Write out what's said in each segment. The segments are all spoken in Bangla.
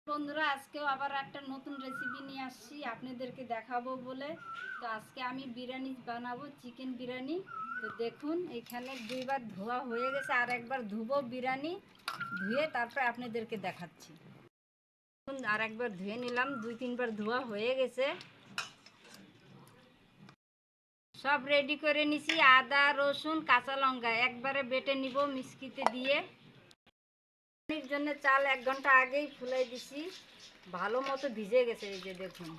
বন্ধুরা আজকেও আবার একটা নতুন রেসিপি নিয়ে আসছি আপনাদেরকে দেখাবো বলে। তো আজকে আমি বিরিয়ানি বানাবো, চিকেন বিরিয়ানি। তো দেখুন এখানে দুইবার ধোয়া হয়ে গেছে, আর একবার ধুবো বিরিয়ানি, ধুয়ে তারপর আপনাদেরকে দেখাচ্ছি। আর একবার ধুয়ে নিলাম, 2-3বার ধোয়া হয়ে গেছে। সব রেডি করে নিছি, আদা রসুন কাঁচা লঙ্কা একবারে বেটে নিব মিক্সিতে দিয়ে। এর জন্য চাল 1 ঘন্টা আগেই ফুলাই দিছি, ভালো মতো ভিজে গেছে, এই যে দেখুন।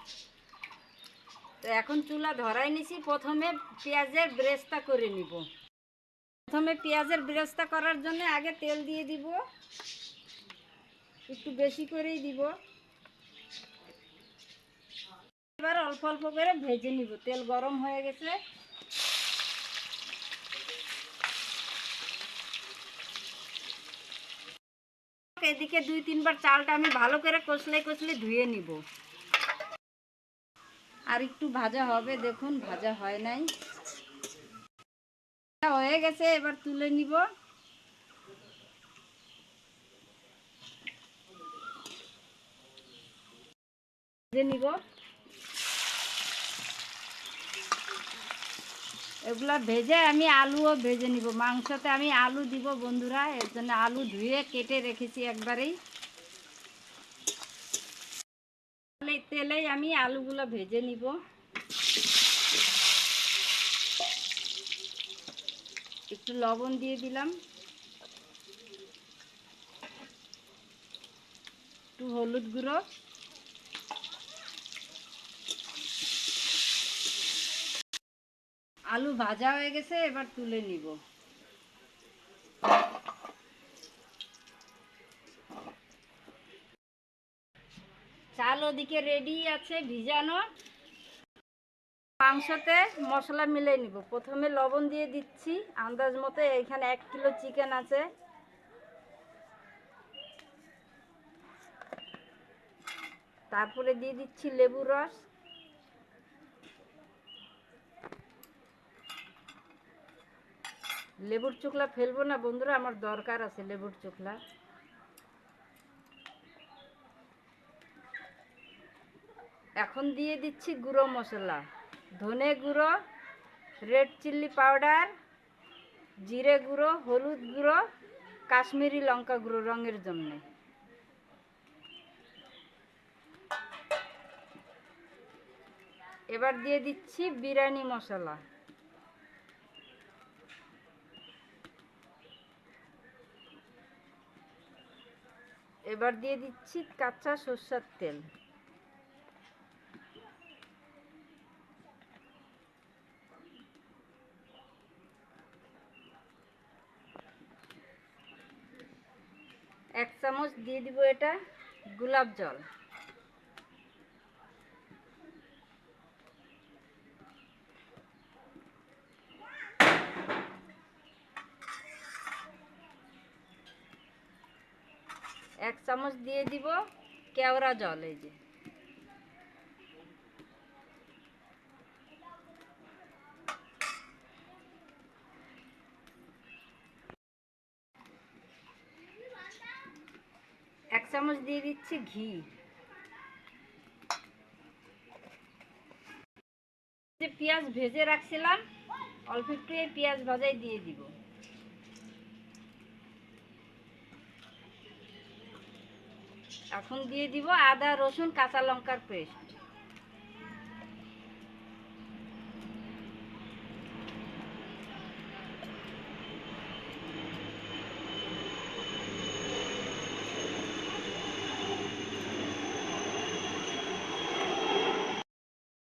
তো এখন চুলা ধরাই নিছি। প্রথমে পেঁয়াজের ব্রেস্তা করে নিব। প্রথমে পেঁয়াজের ব্রেস্তা করার জন্য আগে তেল দিয়ে দিব, একটু বেশি করেই দিব। এবার অল্প অল্প করে ভেজে নিব, তেল গরম হয়ে গেছে। এদিকে 2-3বার চালটা আমি ভালো করে কষলে কষলে ধুয়ে নিব। আর একটু ভাজা হবে, দেখুন ভাজা হয় নাই, হয়ে গেছে। এবার তুলে নিব। ভেজে নিব এগুলা ভেজে, আমি আলুও ভেজে নিব। মাংসতে আমি আলু দিব বন্ধুরা, এর জন্য আলু ধুয়ে কেটে রেখেছি একবারেই। তেলেই আমি আলুগুলো ভেজে নিব। একটু লবণ দিয়ে দিলাম, একটু হলুদ গুঁড়ো। আলু ভাজা হয়ে গেছে, এবার তুলে নিব। চাল ওদিকে রেডি আছে ভিজানো। মাংসতে মশলা মিলে নিব। প্রথমে লবণ দিয়ে দিচ্ছি আন্দাজ মতো। এখানে 1 কিলো চিকেন আছে। তারপরে দিয়ে দিচ্ছি লেবুর রস। লেবুর চোখলা ফেলবো না বন্ধুরা, আমার দরকার আছে লেবুর চোখলা। এখন দিয়ে দিচ্ছি গুঁড়ো মশলা, ধনে গুঁড়ো, রেড চিলি পাউডার, জিরে গুঁড়ো, হলুদ গুঁড়ো, কাশ্মীরি লঙ্কা গুঁড়ো রঙের জন্য। এবার দিয়ে দিচ্ছি বিরিয়ানি মশলা। এবার দিয়ে দিচ্ছি কাঁচা সরষের তেল। এক চামচ দিয়ে দিব এটা গোলাপ জল। এক চামচ দিয়ে দিব কেওড়া জল। এই যে এক চামচ দিয়ে দিচ্ছি ঘি। যে পেঁয়াজ ভেজে রাখছিলাম, অল্প একটু এই পেঁয়াজ ভাজাই দিয়ে দিব। এখন দিয়ে দিব আদা রসুন কাঁচা লঙ্কার পেস্ট।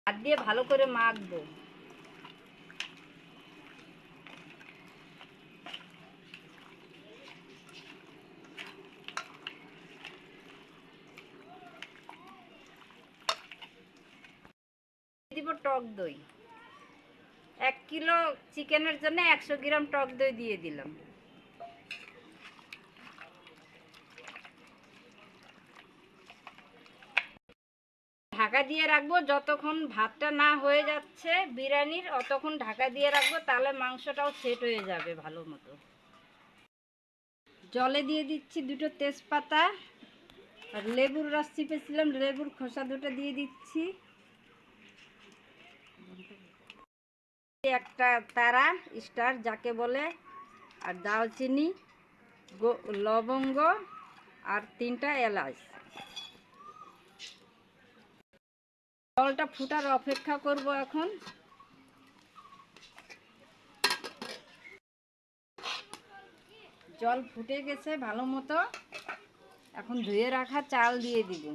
হাত দিয়ে ভালো করে মাখবো। দিব টক দই। 1 কিলো চিকেনের জন্য 100 গ্রাম টক দই দিয়ে দিলাম। ঢাকা দিয়ে রাখবো, যতক্ষণ ভাতটা না হয়ে যাচ্ছে বিরিয়ানির অতক্ষণ ঢাকা দিয়ে রাখবো, তাহলে মাংসটাও সেট হয়ে যাবে ভালো মতো। জলে দিয়ে দিচ্ছি 2টো তেজপাতা, আর লেবুর রস চিপেছিলাম, লেবুর খোসা দুটো দিয়ে দিচ্ছি। একটা তারা স্টার যাকে বলে, আর দালচিনি, লবঙ্গ আর 3টা এলাচ। জলটা ফুটার অপেক্ষা করব এখন। জল ফুটে গেছে ভালো মতো, এখন ধুয়ে রাখা চাল দিয়ে দিব।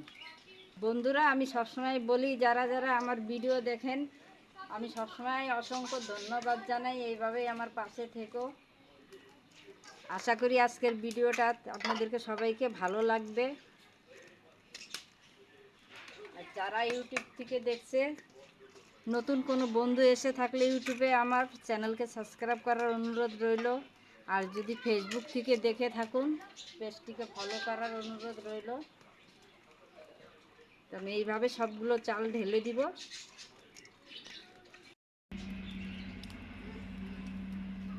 বন্ধুরা, আমি সবসময় বলি, যারা যারা আমার ভিডিও দেখেন, আমি সবসময় অসংখ্য ধন্যবাদ জানাই। এইভাবেই আমার পাশে থেকো। আশা করি আজকের ভিডিওটা আপনাদেরকে সবাইকে ভালো লাগবে। আর যারা ইউটিউব থেকে দেখছে, নতুন কোনো বন্ধু এসে থাকলে ইউটিউবে আমার চ্যানেলকে সাবস্ক্রাইব করার অনুরোধ রইল। আর যদি ফেসবুক থেকে দেখে থাকুন, পেজটিকে ফলো করার অনুরোধ রইল। তো আমি এইভাবে সবগুলো চাল ঢেলে দিব।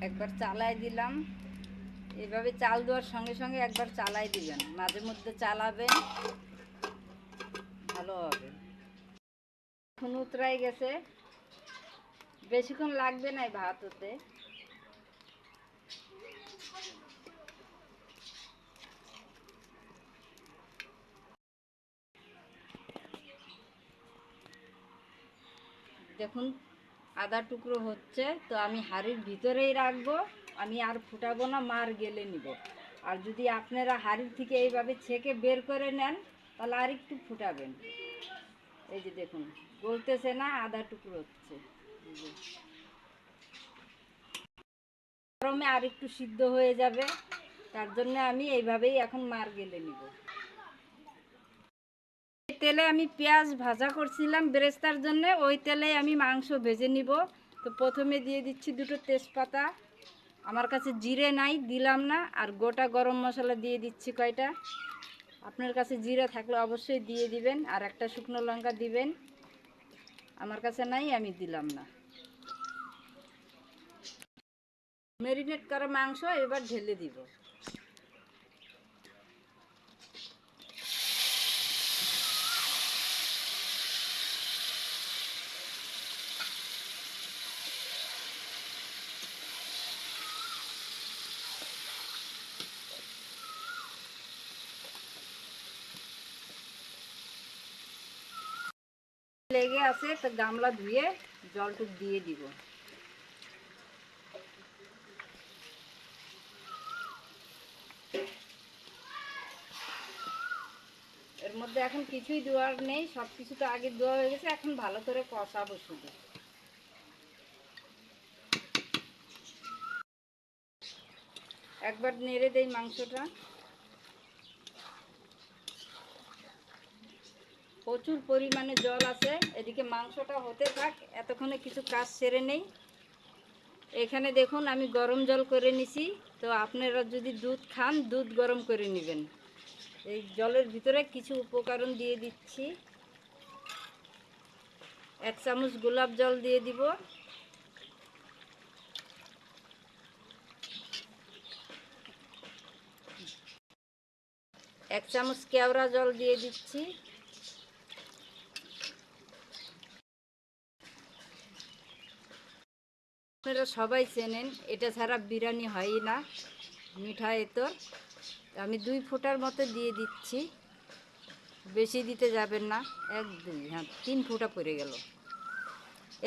একবার চালাই দিলাম। এইভাবে চাল দেওয়ার সঙ্গে সঙ্গে একবার চালাই দিবেন, মাঝে মধ্যে চালাবেন, ভালো হবে। এখন উতরাই গেছে, বেশিক্ষণ লাগবে না ভাত হতে। দেখুন আদা টুকরো হচ্ছে, তো আমি হাঁড়ির ভিতরেই রাখবো। আমি আর ফুটাবো না, মার গেলে নিব। আর যদি আপনারা হাঁড়ির থেকে এইভাবে ছেঁকে বের করে নেন, তাহলে আর একটু ফুটাবেন। এই যে দেখুন গলতেছে না, আদা টুকরো হচ্ছে। গরমে আর একটু সিদ্ধ হয়ে যাবে, তার জন্য আমি এইভাবেই এখন মার গেলে নিব। তেলে আমি পেঁয়াজ ভাজা করছিলাম বেরেস্তার জন্য, ওই তেলে আমি মাংস ভেজে নিব। তো প্রথমে দিয়ে দিচ্ছি 2টো তেজপাতা। আমার কাছে জিরে নাই, দিলাম না। আর গোটা গরম মশলা দিয়ে দিচ্ছি কয়টা। আপনার কাছে জিরে থাকলে অবশ্যই দিয়ে দিবেন। আর একটা শুকনো লঙ্কা দিবেন, আমার কাছে নাই, আমি দিলাম না। ম্যারিনেট করা মাংস এবার ঢেলে দিব। লেগে আছে, তো গামলা ধুয়ে জলটুক দিয়ে দিব। এর মধ্যে এখন কিছুই দেওয়ার নেই, সব কিছু তো আগে দেওয়া হয়ে গেছে। এখন ভালো করে কষাবো শুধু। একবার নেড়ে দেই মাংসটা। প্রচুর পরিমাণে জল আছে, এদিকে মাংসটা হতে থাক, এতক্ষণে কিছু কাজ সেরে নেই। এখানে দেখুন আমি গরম জল করে নিছি। তো আপনারা যদি দুধ খান, দুধ গরম করে নেবেন। এই জলের ভিতরে কিছু উপকরণ দিয়ে দিচ্ছি। 1 চামচ গোলাপ জল দিয়ে দিব। 1 চামচ কেওড়া জল দিয়ে দিচ্ছি। আপনারা সবাই চেনেন, এটা ছাড়া বিরিয়ানি হয় না, মিঠা এতর। আমি 2 ফোঁটার মতো দিয়ে দিচ্ছি, বেশি দিতে যাবেন না। 1 2 হ্যাঁ 3 ফোঁটা পড়ে গেল।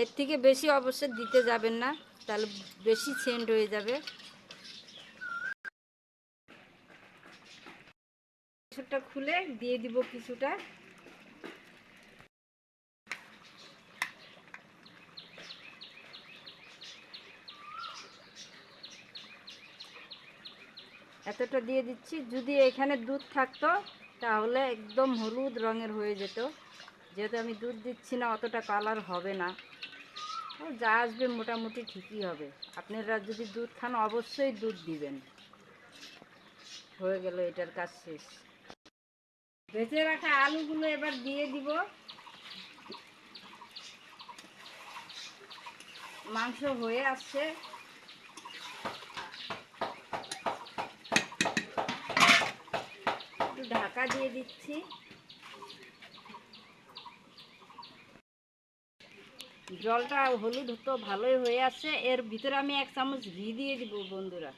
এর থেকে বেশি অবশ্যই দিতে যাবেন না, তাহলে বেশি সেন্ট হয়ে যাবে। কিছুটা খুলে দিয়ে দিব কিছুটা। এতটা দিয়ে দিচ্ছি। যদি এখানে দুধ থাকতো তাহলে একদম হলুদ রঙের হয়ে যেত। যেহেতু আমি দুধ দিচ্ছি না, অতটা কালার হবে না, যা আসবে মোটামুটি ঠিকই হবে। আপনারা যদি দুধ খান অবশ্যই দুধ দিবেন। হয়ে গেল, এটার কাজ শেষ। ভেজে রাখা আলুগুলো এবার দিয়ে দিব। মাংস হয়ে আসছে, একটু ঢাকা দিয়ে দিচ্ছি। জলটা হলুদ তো ভালোই হয়ে আসছে, এর ভিতরে আমি 1 চামচ ঘি দিয়ে দিব বন্ধুরা।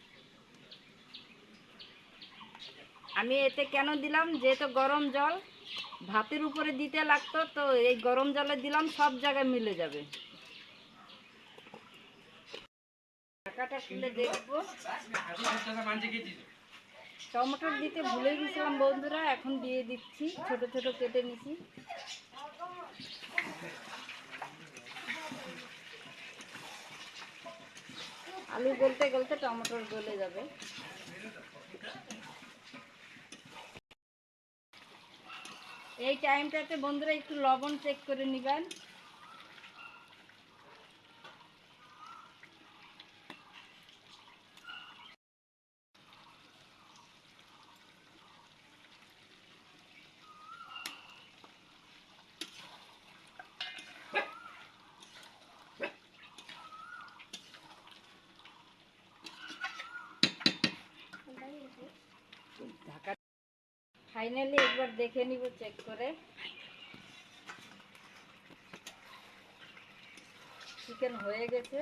আমি এতে কেন দিলাম, যেহেতু গরম জল ভাতের উপরে দিতে লাগতো, তো এই গরম জলে দিলাম, সব জায়গায় মিলে যাবে। ঢাকাটা খুলে দেখবো। টমেটো দিতে ভুলে গেছিলাম বন্ধুরা, এখন দিয়ে দিচ্ছি, ছোট ছোট কেটে নিছি। আলু গলতে গলতে টমেটো গলে যাবে। এই টাইমটাতে বন্ধুরা একটু লবণ চেক করে নেবেন। ঢাকা ফাইনালি একবার দেখে নিব চেক করে। চিকেন হয়ে গেছে।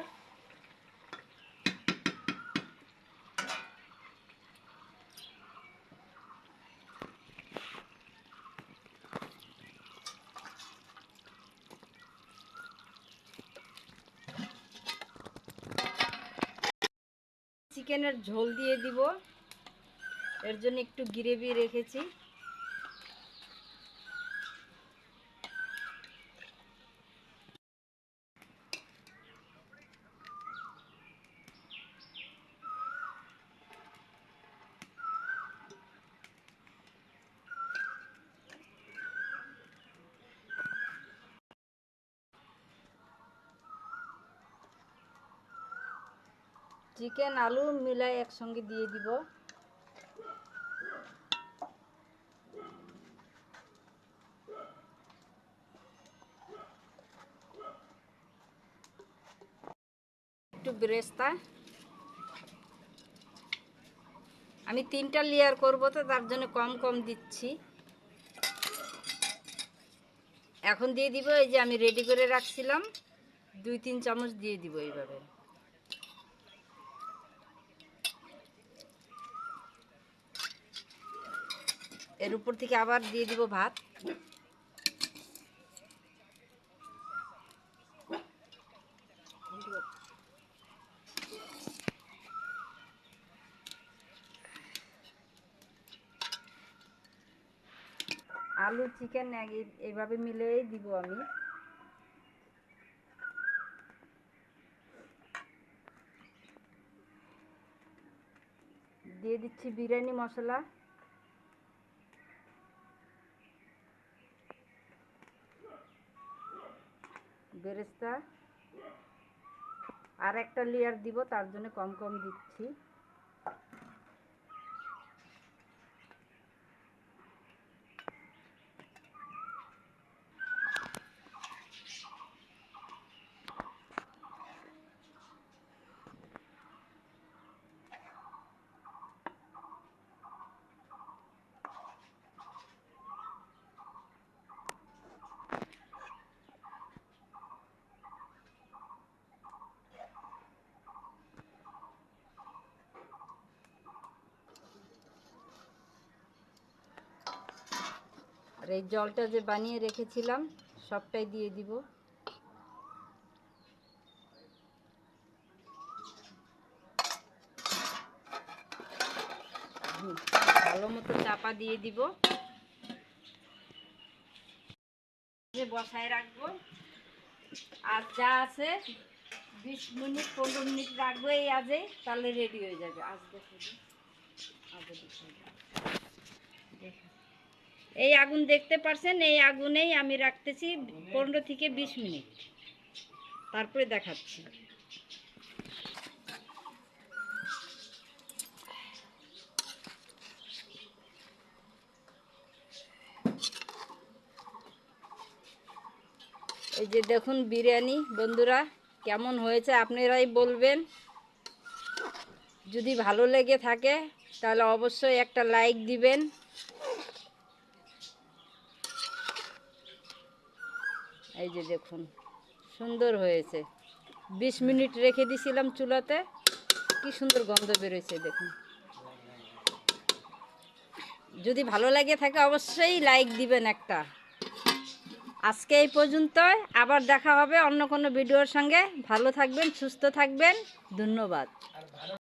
চিকেনের ঝোল দিয়ে দিব, এর জন্য একটু গ্রেভি রেখেছি। চিকেন আলু মিলাই একসঙ্গে দিয়ে দিব। একটু বেরেস্তা, আমি 3টা লেয়ার করব, তো তার জন্য কম কম দিচ্ছি। এখন দিয়ে দিব এই যে আমি রেডি করে রাখছিলাম, 2-3 চামচ দিয়ে দিব এইভাবে। এর উপর থেকে আবার দিয়ে দিব ভাত। আলু চিকেন এইভাবে মিলেই দিব আমি। দিয়ে দিচ্ছি বিরিয়ানি মশলা, বেরেস্তা, আর একটা লেয়ার দিব, তার জন্য কম কম দিচ্ছি। আর এই জলটা যে বানিয়ে রেখেছিলাম সবটাই দিয়ে দিব। ভালো মতো চাপা দিয়ে দিব, বসায় রাখবো। আর যা আছে 20 মিনিট 15 মিনিট রাখবো এই আজেই, তাহলে রেডি হয়ে যাবে। এই আগুন দেখতে পারছেন, এই আগুনেই আমি রাখতেছি 15 থেকে 20 মিনিট, তারপরে দেখাচ্ছি। এই যে দেখুন বিরিয়ানি বন্ধুরা কেমন হয়েছে আপনারাই বলবেন। যদি ভালো লেগে থাকে তাহলে অবশ্যই একটা লাইক দিবেন। এই যে দেখুন সুন্দর হয়েছে। 20 মিনিট রেখে দিয়েছিলাম চুলাতে, কি সুন্দর গন্ধ বেরোচ্ছে দেখুন। যদি ভালো লাগে থাকে অবশ্যই লাইক দিবেন একটা। আজকে এই পর্যন্তই, আবার দেখা হবে অন্য কোনো ভিডিওর সঙ্গে। ভালো থাকবেন, সুস্থ থাকবেন, ধন্যবাদ।